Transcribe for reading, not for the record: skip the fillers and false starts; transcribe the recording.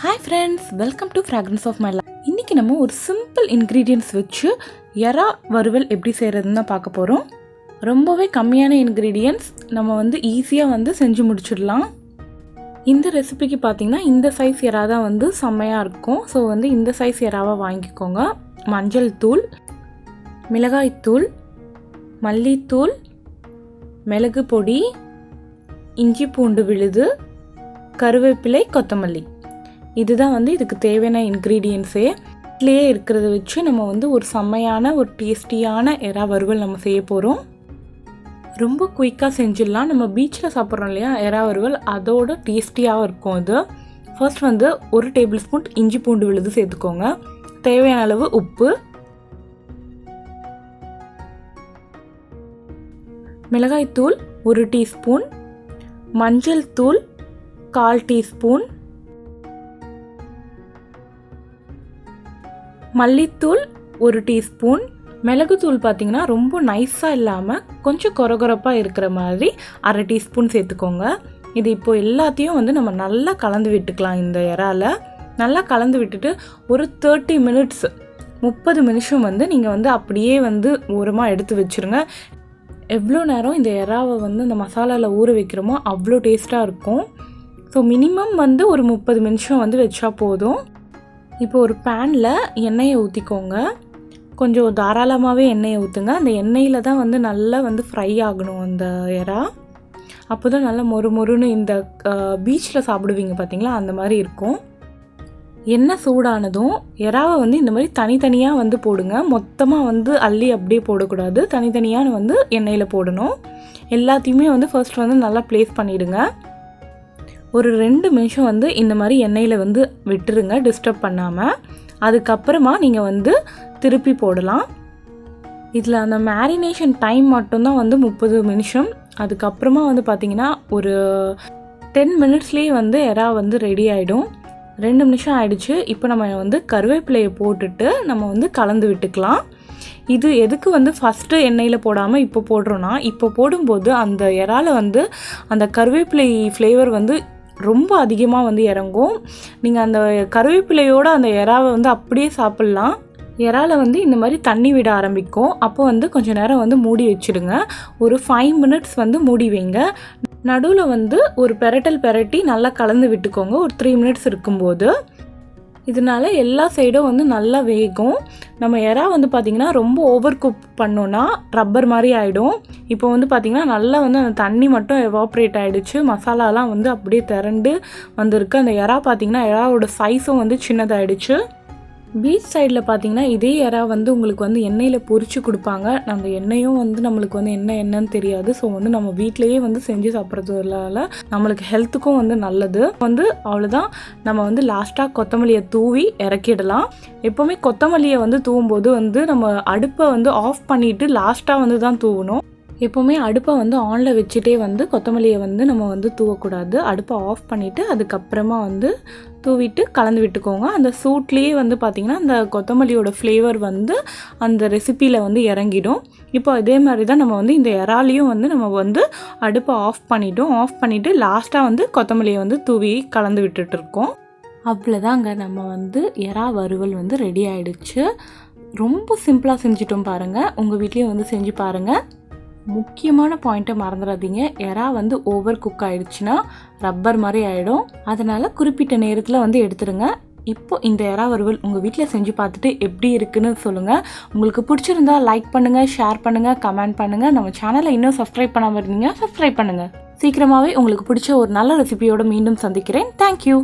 Hi friends, welcome to Fragrance of My Life. இன்னைக்கு நம்ம ஒரு சிம்பிள் இன்கிரீடியன்ட்ஸ் வச்சு எறா வறுவல் எப்படி செய்கிறதுன்னு பார்க்க போகிறோம். ரொம்பவே கம்மியான இன்கிரீடியன்ட்ஸ் நம்ம ஈஸியாக செஞ்சு முடிச்சிடலாம். இந்த ரெசிபிக்கு பார்த்தீங்கன்னா இந்த சைஸ் எறா தான் செம்மையாக இருக்கும். ஸோ இந்த சைஸ் எறாவை வாங்கிக்கோங்க. மஞ்சள் தூள், மிளகாய்த்தூள், மல்லித்தூள், மிளகு பொடி, இஞ்சி பூண்டு விழுது, கருவேப்பிலை, கொத்தமல்லி, இதுதான் இதுக்கு தேவையான இன்க்ரீடியன்ஸே. வீட்டிலேயே இருக்கிறத வச்சு நம்ம ஒரு செம்மையான ஒரு டேஸ்டியான எறா வறுவல் நம்ம செய்ய போகிறோம். ரொம்ப குயிக்காக செஞ்சிடலாம். நம்ம பீச்சில் சாப்பிட்றோம் இல்லையா எறா வறுவல், அதோட டேஸ்டியாக இருக்கும் இது. ஃபர்ஸ்ட் 1 டேபிள் ஸ்பூன் இஞ்சி பூண்டு விழுது சேர்த்துக்கோங்க. தேவையான அளவு உப்பு, மிளகாய்த்தூள் 1 டீஸ்பூன், மஞ்சள் தூள் 1/4 டீஸ்பூன், மல்லித்தூள் 1 டீஸ்பூன், மிளகுத்தூள் பார்த்திங்கன்னா ரொம்ப நைஸாக இல்லாமல் கொஞ்சம் கொரகொரப்பாக இருக்கிற மாதிரி 1/2 டீஸ்பூன் சேர்த்துக்கோங்க. இது இப்போ எல்லாத்தையும் நம்ம நல்லா கலந்து விட்டுக்கலாம். இந்த இறால நல்லா கலந்து விட்டுட்டு ஒரு 30 மினிட்ஸ் 30 நிமிஷம் நீங்கள் அப்படியே ஓரமாக எடுத்து வச்சுருங்க. எவ்வளோ நேரம் இந்த எறாவை இந்த மசாலாவில் ஊற வைக்கிறோமோ அவ்வளோ டேஸ்ட்டாக இருக்கும். ஸோ மினிமம் ஒரு 30 நிமிஷம் வச்சா போதும். இப்போ ஒரு பேனில் எண்ணெயை ஊற்றிக்கோங்க. கொஞ்சம் தாராளமாகவே எண்ணெயை ஊற்றுங்க. அந்த எண்ணெயில் தான் நல்லா ஃப்ரை ஆகணும் அந்த எறா. அப்போ தான் நல்லா மொறுன்னு இந்த பீச்சில் சாப்பிடுவீங்க பார்த்தீங்களா, அந்த மாதிரி இருக்கும். எண்ணெய் சூடானதும் எறாவை இந்த மாதிரி தனித்தனியாக போடுங்க. மொத்தமாக அள்ளி அப்படியே போடக்கூடாது. தனித்தனியாக எண்ணெயில் போடணும். எல்லாத்தையுமே ஃபர்ஸ்ட் நல்லா ப்ளேஸ் பண்ணிவிடுங்க. ஒரு 2 நிமிஷம் இந்த மாதிரி எண்ணெயில் விட்டுருங்க, டிஸ்டர்ப் பண்ணாமல். அதுக்கப்புறமா நீங்கள் திருப்பி போடலாம். இதில் அந்த மேரினேஷன் டைம் மட்டும்தான் 30 நிமிஷம். அதுக்கப்புறமா பார்த்திங்கன்னா ஒரு 10 மினிட்ஸ்லேயே எறா ரெடி ஆகிடும். 2 நிமிஷம் ஆயிடுச்சு. இப்போ நம்ம கருவேப்பிலையை போட்டுட்டு நம்ம கலந்து விட்டுக்கலாம். இது எதுக்கு ஃபஸ்ட்டு எண்ணெயில் போடாமல் இப்போ போடுறோன்னா, இப்போ போடும்போது அந்த இறால அந்த கருவேப்பிலை ஃப்ளேவர் ரொம்ப அதிகமாக இறங்கும். நீங்கள் அந்த கருவேப்பிலையோடு அந்த எறாவை அப்படியே சாப்பிட்லாம். இறால இந்த மாதிரி தண்ணி விட ஆரம்பிக்கும். அப்போ கொஞ்சம் நேரம் மூடி வச்சுடுங்க. ஒரு 5 மினிட்ஸ் மூடி வைங்க. நடுவில் ஒரு பெரட்டி நல்லா கலந்து விட்டுக்கோங்க. ஒரு 3 மினிட்ஸ் இருக்கும்போது இதனால எல்லா சைடும் நல்லா வேகும். நம்ம எறா பார்த்திங்கன்னா ரொம்ப ஓவர் குக் பண்ணோன்னா ரப்பர் மாதிரி ஆகிடும். இப்போ பார்த்திங்கன்னா நல்லா அந்த தண்ணி மட்டும் எவாப்ரேட் ஆகிடுச்சு. மசாலாலாம் அப்படியே திரண்டு வந்திருக்கு. அந்த எறா பார்த்திங்கன்னா எறாவோட சைஸும் சின்னதாகிடுச்சு. பீச் சைடில் பார்த்திங்கன்னா இதே எறா உங்களுக்கு எண்ணெயில் பொரிச்சு கொடுப்பாங்க. அந்த எண்ணெயும் நம்மளுக்கு என்னன்னு தெரியாது. ஸோ நம்ம வீட்டிலையே செஞ்சு சாப்பிட்றதுனால நம்மளுக்கு ஹெல்த்துக்கும் நல்லது. அவ்வளோதான். நம்ம லாஸ்ட்டாக கொத்தமல்லியை தூவி இறக்கிடலாம். எப்போவுமே கொத்தமல்லியை தூவும்போது நம்ம அடுப்பை ஆஃப் பண்ணிவிட்டு லாஸ்ட்டாக தான் தூவணும். எப்போவுமே அடுப்பை ஆனில் வச்சுட்டே கொத்தமல்லியை நம்ம தூவக்கூடாது. அடுப்பை ஆஃப் பண்ணிவிட்டு அதுக்கப்புறமா தூவிட்டு கலந்து விட்டுக்கோங்க. அந்த சூட்லேயே பார்த்திங்கன்னா அந்த கொத்தமல்லியோட ஃப்ளேவர் அந்த ரெசிப்பியில் இறங்கிடும். இப்போ இதே மாதிரி தான் நம்ம இந்த இறாலையும் நம்ம அடுப்பை ஆஃப் பண்ணிட்டோம். ஆஃப் பண்ணிவிட்டு லாஸ்ட்டாக கொத்தமல்லியை தூவி கலந்து விட்டுட்டுருக்கோம். அவ்வளோதாங்க, நம்ம எறா வறுவல் ரெடி ஆகிடுச்சு. ரொம்ப சிம்பிளாக செஞ்சிட்டோம் பாருங்கள். உங்கள் வீட்லேயும் செஞ்சு பாருங்கள். முக்கியமான பாயிண்ட்டை மறந்துடாதீங்க. எறா ஓவர் குக் ஆகிடுச்சுன்னா ரப்பர் மாதிரி ஆகிடும். அதனால் குறிப்பிட்ட நேரத்தில் எடுத்துடுங்க. இப்போ இந்த எறா வறுவல் உங்கள் வீட்டில் செஞ்சு பார்த்துட்டு எப்படி இருக்குன்னு சொல்லுங்கள். உங்களுக்கு பிடிச்சிருந்தா லைக் பண்ணுங்கள், ஷேர் பண்ணுங்கள், கமெண்ட் பண்ணுங்கள். நம்ம சேனலை இன்னும் சப்ஸ்கிரைப் பண்ணாமல் இருந்தீங்க, சப்ஸ்கிரைப் பண்ணுங்கள். சீக்கிரமாகவே உங்களுக்கு பிடிச்ச ஒரு நல்ல ரெசிபியோடு மீண்டும் சந்திக்கிறேன். தேங்க்யூ.